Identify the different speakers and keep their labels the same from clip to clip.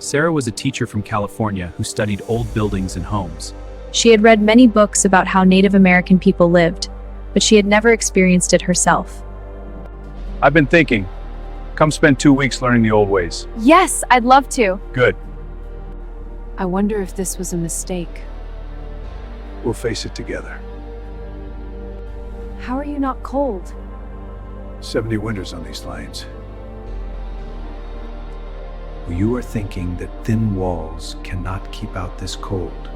Speaker 1: Sarah was a teacher from California who studied old buildings and homes.
Speaker 2: She had read many books about how Native American people lived, but she had never experienced it herself.
Speaker 3: I've been thinking. Come spend 2 weeks learning the old ways.
Speaker 2: Yes, I'd love to.
Speaker 3: Good.
Speaker 4: I wonder if this was a mistake.
Speaker 3: We'll face it together.
Speaker 4: How are you not cold?
Speaker 3: 70 winters on these lines. You are thinking that thin walls cannot keep out this cold.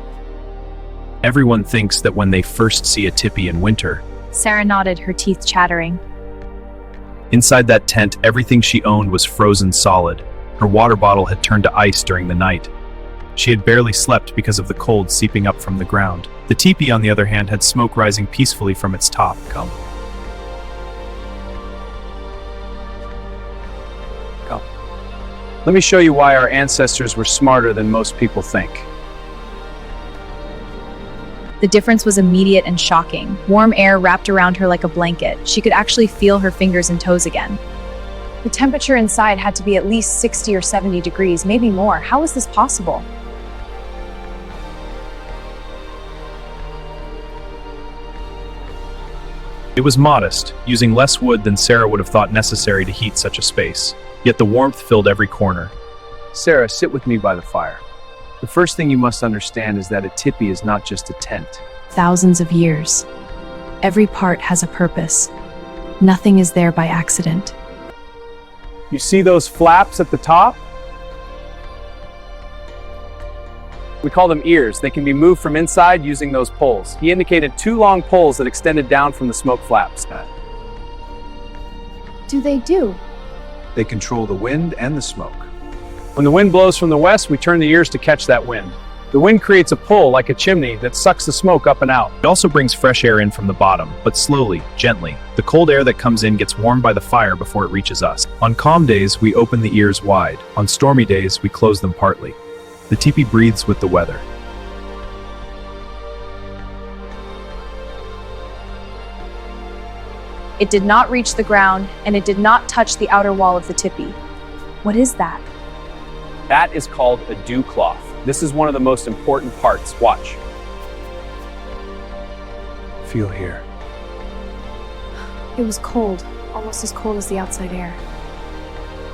Speaker 1: Everyone thinks that when they first see a tipi in winter.
Speaker 2: Sarah nodded, her teeth chattering.
Speaker 1: Inside that tent, everything she owned was frozen solid. Her water bottle had turned to ice during the night. She had barely slept because of the cold seeping up from the ground. The teepee, on the other hand, had smoke rising peacefully from its top. Come.
Speaker 3: Let me show you why our ancestors were smarter than most people think.
Speaker 2: The difference was immediate and shocking. Warm air wrapped around her like a blanket. She could actually feel her fingers and toes again. The temperature inside had to be at least 60 or 70 degrees, maybe more. How was this possible?
Speaker 1: It was modest, using less wood than Sarah would have thought necessary to heat such a space. Yet the warmth filled every corner.
Speaker 3: Sarah, sit with me by the fire. The first thing you must understand is that a tipi is not just a tent.
Speaker 2: Thousands of years. Every part has a purpose. Nothing is there by accident.
Speaker 3: You see those flaps at the top? We call them ears. They can be moved from inside using those poles. He indicated 2 long poles that extended down from the smoke flaps.
Speaker 2: Do they do?
Speaker 3: They control the wind and the smoke. When the wind blows from the west, we turn the ears to catch that wind. The wind creates a pull like a chimney that sucks the smoke up and out.
Speaker 1: It also brings fresh air in from the bottom, but slowly, gently. The cold air that comes in gets warmed by the fire before it reaches us. On calm days, we open the ears wide. On stormy days, we close them partly. The teepee breathes with the weather.
Speaker 2: It did not reach the ground, and it did not touch the outer wall of the tipi. What is that?
Speaker 3: That is called a dewcloth. This is one of the most important parts. Watch. Feel here.
Speaker 2: It was cold, almost as cold as the outside air.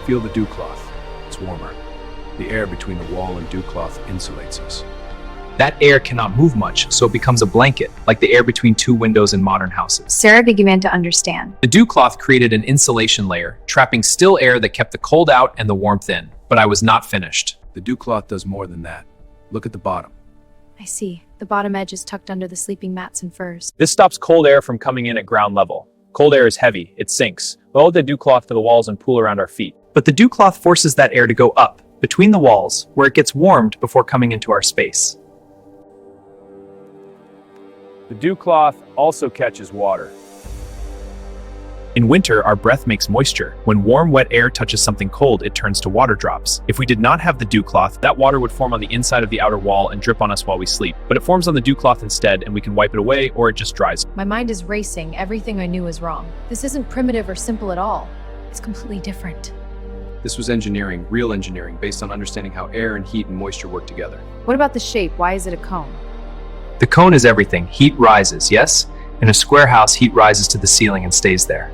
Speaker 3: Feel the dewcloth. It's warmer. The air between the wall and dewcloth insulates us.
Speaker 1: That air cannot move much, so it becomes a blanket, like the air between 2 windows in modern houses.
Speaker 2: Sarah began to understand.
Speaker 1: The dewcloth created an insulation layer, trapping still air that kept the cold out and the warmth in. But I was not finished.
Speaker 3: The dewcloth does more than that. Look at the bottom.
Speaker 2: I see. The bottom edge is tucked under the sleeping mats and furs.
Speaker 3: This stops cold air from coming in at ground level. Cold air is heavy. It sinks. We'll hold the dewcloth to the walls and pool around our feet.
Speaker 1: But the dewcloth forces that air to go up, between the walls, where it gets warmed before coming into our space.
Speaker 3: The dewcloth also catches water.
Speaker 1: In winter, our breath makes moisture. When warm, wet air touches something cold, it turns to water drops. If we did not have the dewcloth, that water would form on the inside of the outer wall and drip on us while we sleep. But it forms on the dewcloth instead, and we can wipe it away, or it just dries.
Speaker 4: My mind is racing. Everything I knew was wrong. This isn't primitive or simple at all. It's completely different.
Speaker 3: This was engineering, real engineering, based on understanding how air and heat and moisture work together.
Speaker 4: What about the shape? Why is it a cone?
Speaker 1: The cone is everything. Heat rises, yes? In a square house, heat rises to the ceiling and stays there.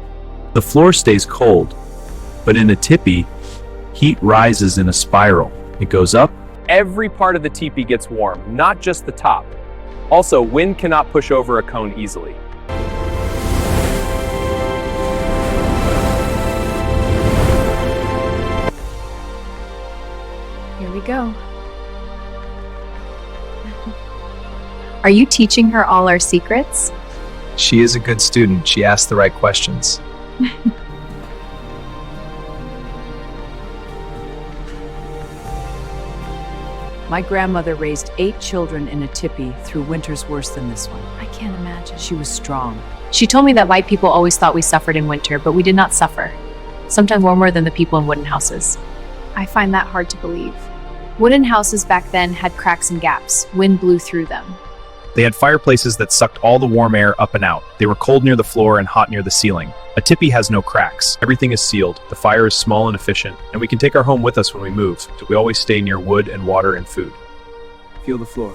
Speaker 1: The floor stays cold, but in a tipi, heat rises in a spiral. It goes up.
Speaker 3: Every part of the teepee gets warm, not just the top. Also, wind cannot push over a cone easily.
Speaker 2: Here we go. Are you teaching her all our secrets?
Speaker 1: She is a good student. She asks the right questions.
Speaker 4: My grandmother raised 8 children in a tipi through winters worse than this one.
Speaker 2: I can't imagine.
Speaker 4: She was strong.
Speaker 2: She told me that white people always thought we suffered in winter, but we did not suffer. Sometimes warmer than the people in wooden houses. I find that hard to believe. Wooden houses back then had cracks and gaps. Wind blew through them.
Speaker 1: They had fireplaces that sucked all the warm air up and out. They were cold near the floor and hot near the ceiling. A tipi has no cracks. Everything is sealed. The fire is small and efficient, and we can take our home with us when we move, so we always stay near wood and water and food.
Speaker 3: Feel the floor.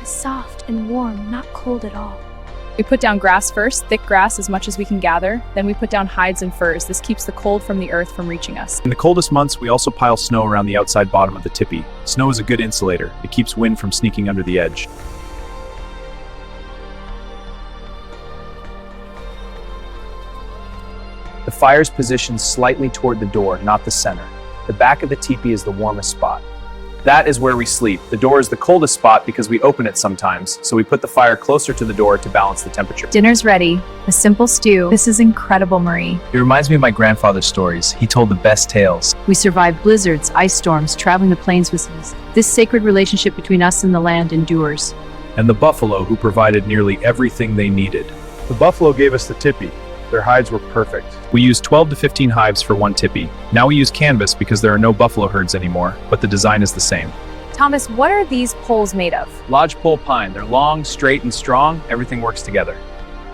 Speaker 4: It's soft and warm, not cold at all.
Speaker 2: We put down grass first, thick grass as much as we can gather. Then we put down hides and furs. This keeps the cold from the earth from reaching us.
Speaker 1: In the coldest months, we also pile snow around the outside bottom of the tipi. Snow is a good insulator. It keeps wind from sneaking under the edge. The fire's positioned slightly toward the door, not the center. The back of the tipi is the warmest spot. That is where we sleep. The door is the coldest spot because we open it sometimes, so we put the fire closer to the door to balance the temperature.
Speaker 2: Dinner's ready. A simple stew. This is incredible, Marie.
Speaker 1: It reminds me of my grandfather's stories. He told the best tales.
Speaker 5: We survived blizzards, ice storms, traveling the plains with us. This sacred relationship between us and the land endures.
Speaker 1: And the buffalo who provided nearly everything they needed.
Speaker 3: The buffalo gave us the tipi. Their hides were perfect.
Speaker 1: We used 12 to 15 hives for one tipi. Now we use canvas because there are no buffalo herds anymore, but the design is the same.
Speaker 2: Thomas, what are these poles made of?
Speaker 1: Lodgepole pine. They're long, straight, and strong. Everything works together.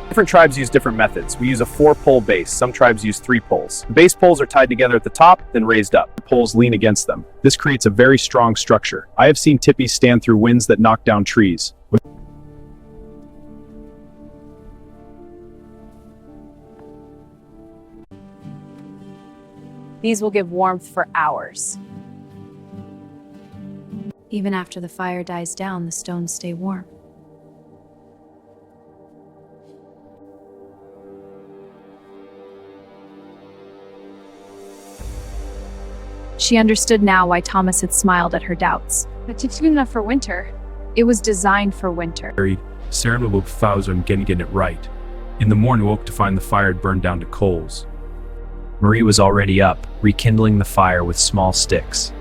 Speaker 1: Different tribes use different methods. We use a 4-pole base. Some tribes use 3 poles. The base poles are tied together at the top, then raised up. The poles lean against them. This creates a very strong structure. I have seen tipis stand through winds that knock down trees.
Speaker 2: These will give warmth for hours.
Speaker 4: Even after the fire dies down, the stones stay warm.
Speaker 2: She understood now why Thomas had smiled at her doubts.
Speaker 6: But it's good enough for winter.
Speaker 2: It was designed for winter.
Speaker 7: Sarah woke fouls on getting it right. In the morning, woke to find the fire had burned down to coals.
Speaker 1: Marie was already up, rekindling the fire with small sticks.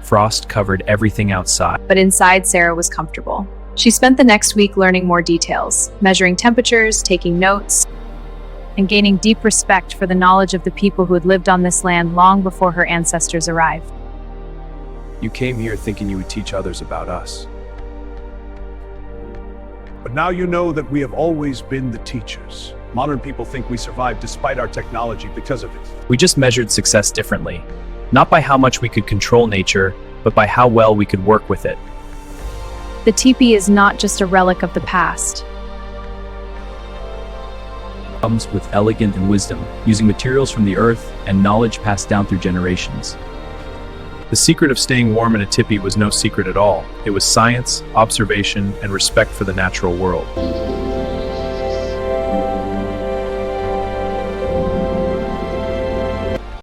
Speaker 1: Frost covered everything outside.
Speaker 2: But inside, Sarah was comfortable. She spent the next week learning more details, measuring temperatures, taking notes, and gaining deep respect for the knowledge of the people who had lived on this land long before her ancestors arrived.
Speaker 3: You came here thinking you would teach others about us.
Speaker 8: But now you know that we have always been the teachers. Modern people think we survived despite our technology because of it.
Speaker 1: We just measured success differently. Not by how much we could control nature, but by how well we could work with it.
Speaker 2: The teepee is not just a relic of the past.
Speaker 7: Comes with elegance and wisdom, using materials from the earth and knowledge passed down through generations.
Speaker 1: The secret of staying warm in a tipi was no secret at all. It was science, observation, and respect for the natural world.